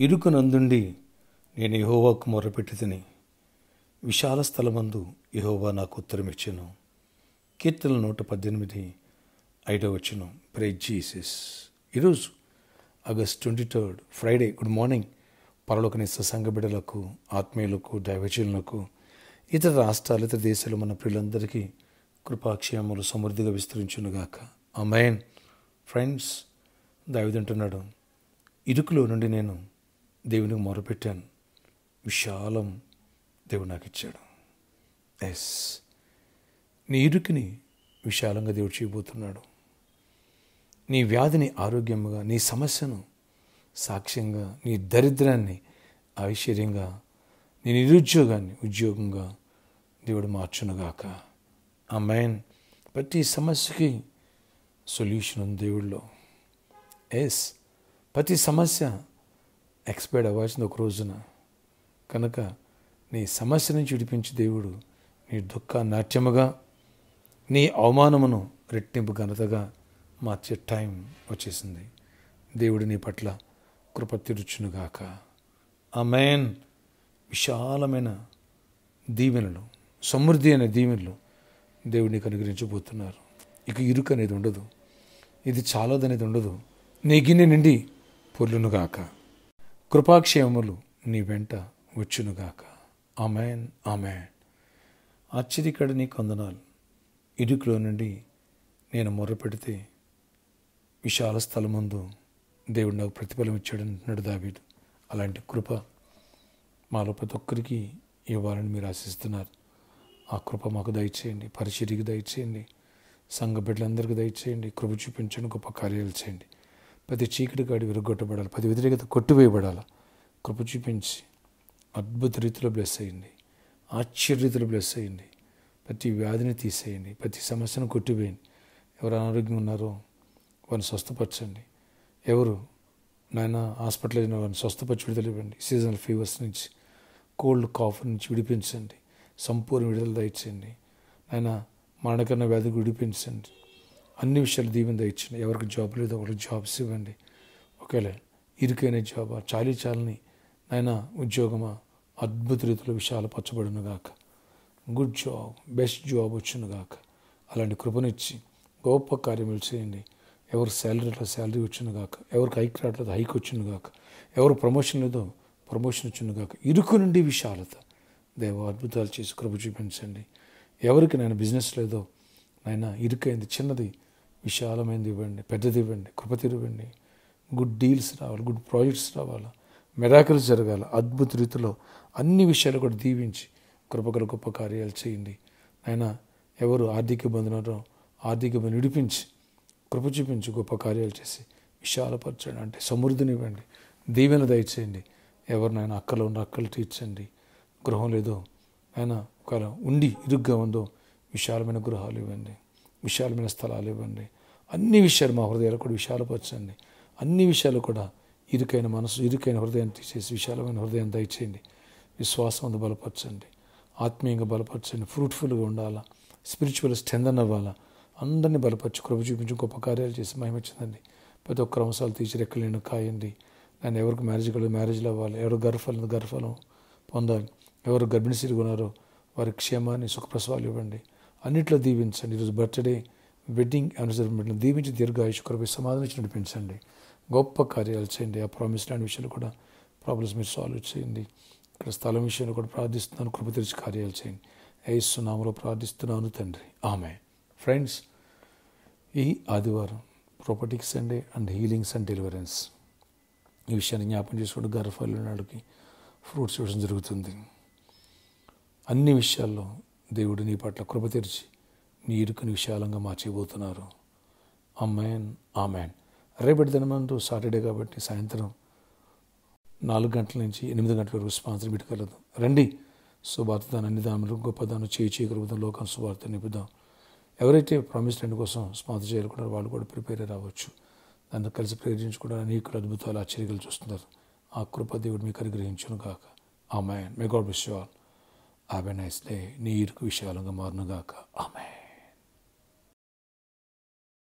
ఇరుకునందుండి నేను యెహోవాకు మొర్రపెట్టుతిని, విశాల స్థలమందు యెహోవా నాకు ఉత్తరమిచ్చెను. కీర్తనలు 118 5వ వచనం. Praise Jesus. ఈరోజు ఆగస్ట్ 23 ఫ్రైడే. Good morning. పరలోకనిస్త సంఘ బిడ్డలకు, ఆత్మీయులకు, దైవజనులకు, ఇతర రాష్ట్రాలు, ఇతర దేశాలు మన ప్రియులందరికీ కృపాక్షేమములు సమృద్ధిగా విస్తరించునుగాక. ఆమేన్. ఫ్రెండ్స్, దావీదంటున్నాడు, ఇరుకులో నుండి నేను దేవునికి మొరపెట్టాను, విశాలం దేవుడు నాకు ఇచ్చాడు. ఎస్, నీ ఇరుకుని విశాలంగా దేవుడు చేయబోతున్నాడు. నీ వ్యాధిని ఆరోగ్యంగా, నీ సమస్యను సాక్ష్యంగా, నీ దరిద్రాన్ని ఐశ్వర్యంగా, నీ నిరుద్యోగాన్ని ఉద్యోగంగా దేవుడు మార్చునుగాక. ఆమేన్. ప్రతి సమస్యకి సొల్యూషన్ ఉంది దేవుడిలో. ఎస్, ప్రతి సమస్య ఎక్స్పైర్డ్ అవ్వాల్సింది ఒక రోజున. కనుక నీ సమస్య నుంచి విడిపించి దేవుడు నీ దుఃఖాన్ని నాట్యముగా, నీ అవమానమును రెట్టింపు ఘనతగా మార్చే టైం వచ్చేసింది. దేవుడు నీ పట్ల కృప తీర్చునుగాక. ఆమేన్. విశాలమైన దీవెనలు, సమృద్ధి అనే దీవెనలు దేవుడిని అనుగ్రహించబోతున్నారు. ఇక ఇరుకు అనేది ఉండదు, ఇది చాలదనేది ఉండదు. నీ గిన్నె నిండి పొర్లునుగాక. కృపాక్షేమములు నీ వెంట వచ్చునుగాక. ఆమేన్, ఆమేన్. ఆశ్చర్యకరుడు నీ కొందనాలు. ఇరుకులో నుండి నేను మొర్రపెడితే విశాల స్థలం ముందు దేవుడు నాకు ప్రతిఫలం ఇచ్చాడు అంటున్నాడు దావీదు. అలాంటి కృప మాలో ప్రతి ఒక్కరికి ఇవ్వాలని మీరు ఆశిస్తున్నారు. ఆ కృప మాకు దయచేయండి, పరిచర్యకి దయచేయండి, సంఘ బిడ్డలందరికీ దయచేయండి. కృప చూపించండి, గొప్ప కార్యాలు చేయండి. ప్రతి చీకటి గాడి విరగొట్టబడాలి, ప్రతి వ్యతిరేకత కొట్టివేయబడాలి. కృప చూపించి అద్భుత రీతిలో బ్లెస్ అయ్యండి, ఆశ్చర్య రీతిలో బ్లెస్ అయ్యండి. ప్రతి వ్యాధిని తీసేయండి, ప్రతి సమస్యను కొట్టివేయండి. ఎవరు అనారోగ్యంగా ఉన్నారో వారిని స్వస్థపరచండి. ఎవరు నాయన హాస్పిటల్ అయిన వారిని స్వస్థపరిచి విడుదల ఇవ్వండి. సీజనల్ ఫీవర్స్ నుంచి, కోల్డ్ కాఫ్ నుంచి విడిపించండి. సంపూర్ణ విడుదల దయచేయండి. ఆయన మరణకరణ వ్యాధికి విడిపించండి. అన్ని విషయాలు దీవెన దయచండి. ఎవరికి జాబ్ లేదో వాళ్ళకి జాబ్స్ ఇవ్వండి. ఒకవేళ ఇరుకైన జాబ్, చాలని నాయన ఉద్యోగమా అద్భుత రీతిలో విశాలపరచబడునుగాక. గుడ్ జాబ్, బెస్ట్ జాబ్ వచ్చునుగాక. అలాంటి కృపనిచ్చి గొప్ప కార్యములు చేయండి. ఎవరు శాలరీ అట్లా శాలరీ వచ్చునుగాక. ఎవరికి హైక్ రావట్లేదు హైక్ వచ్చునుగాక. ఎవరు ప్రమోషన్ లేదో ప్రమోషన్ వచ్చునుగాక. ఇరుకు నుండి విశాలత దేవ అద్భుతాలు చేసి కృప చూపించండి. ఎవరికి నాయన బిజినెస్ లేదో నాయన ఇరుకైంది, చిన్నది విశాలమైనది ఇవ్వండి, పెద్దది ఇవ్వండి, కృప ఇవ్వండి. గుడ్ డీల్స్ రావాలి, గుడ్ ప్రాజెక్ట్స్ రావాలా, మిరాకిల్స్ జరగాల. అద్భుత రీతిలో అన్ని విషయాలు కూడా దీవించి కృపగల గొప్ప కార్యాలు చేయండి. ఆయన ఎవరు ఆర్థిక ఇబ్బందులు ఆర్థిక ఇబ్బంది విడిపించి కృప చూపించి గొప్ప కార్యాలు చేసి విశాలపరచండి. అంటే సమృద్ధిని ఇవ్వండి, దీవెన దయచేయండి. ఎవరినైనా అక్కలు ఉన్న అక్కలు తీర్చండి. గృహం లేదో ఆయన ఒకవేళ ఉండి ఇరుగ్గా ఉందో విశాలమైన గృహాలు ఇవ్వండి, విశాలమైన స్థలాలు ఇవ్వండి. అన్ని విషయాలు మా హృదయాలు కూడా విశాలపరచండి. అన్ని విషయాలు కూడా ఇరుకైన మనసు, ఇరుకైన హృదయాన్ని తీసేసి విశాలమైన హృదయాన్ని దయచేయండి. విశ్వాసం అందు బలపరచండి, ఆత్మీయంగా బలపరచండి. ఫ్రూట్ఫుల్గా ఉండాలా, స్పిరిచువల్ స్ట్రెంథన్ అవ్వాలా. అందరినీ బలపరిచి కృప చూపించి గొప్ప కార్యాలు చేసి మహిమచ్చిందండి. ప్రతి ఒక్కరు అవసరాలు తీసి రెక్కలేను కాయండి. నేను ఎవరికి మ్యారేజ్ కాలేదు మ్యారేజ్లు అవ్వాలి, ఎవరు గర్భఫలం పొందాలి, ఎవరు గర్భిణీ స్త్రీలు ఉన్నారో వారి క్షేమాన్ని సుఖప్రసవాలు ఇవ్వండి. అన్నింటిలో దీవించండి. ఈరోజు బర్త్డే, వెడ్డింగ్ యానివర్సరీ దీవించి దీర్ఘాయుష్ కృప సమాధానం ఇచ్చి నడిపించండి. గొప్ప కార్యాలు చేయండి. ఆ ప్రామిస్ ల్యాండ్ విషయంలో కూడా ప్రాబ్లమ్స్ మీరు సాల్వ్ చేయండి. ఇక్కడ స్థలం విషయంలో కూడా ప్రార్థిస్తున్నాను, కృప తెరిచి కార్యాలు చేయండి. యేసు నామములో ప్రార్థిస్తున్నాను తండ్రి, ఆమేన్. ఫ్రెండ్స్, ఈ ఆదివారం ప్రాపర్టీకి Sunday and healings and deliverance ఈ విషయాన్ని జ్ఞాపకం చేసుకుంటూ గర్భఫలం నాడుకి ఫ్రూట్స్ ఇవ్వడం జరుగుతుంది. అన్ని విషయాల్లో దేవుడు నీ పట్ల కృప తెరిచి నీ ఇరుకుని విశాలంగా మార్చిపోతున్నారు. ఆమేన్, ఆమేన్. రేపటి దినమంటూ సాటర్డే కాబట్టి సాయంత్రం 4 గంటల నుంచి 8 గంటల వరకు స్పాన్సర్ మీట్ కలదు. రండి, శుభార్త అన్ని దాములు గొప్ప దాన్ని చేయి కలుగుతాం, లోకం శుభార్త నింపుదాం. ఎవరైతే ప్రామిస్ ల్యాండ్ కోసం స్పాన్సర్ చేయాలనుకున్నారో వాళ్ళు కూడా ప్రిపేర్ రావచ్చు. దాన్ని కలిసి ప్రేరించుకోవడానికి అనేక అద్భుతాలు ఆశ్చర్యాలు చూస్తున్నారు. ఆ కృప దేవుడు మీకు అనుగ్రహించును గాక. Amen. May God bless you all. Have a nice day. నీ ఇరుకు విశాలంగా మారును గాక. ఆమేన్.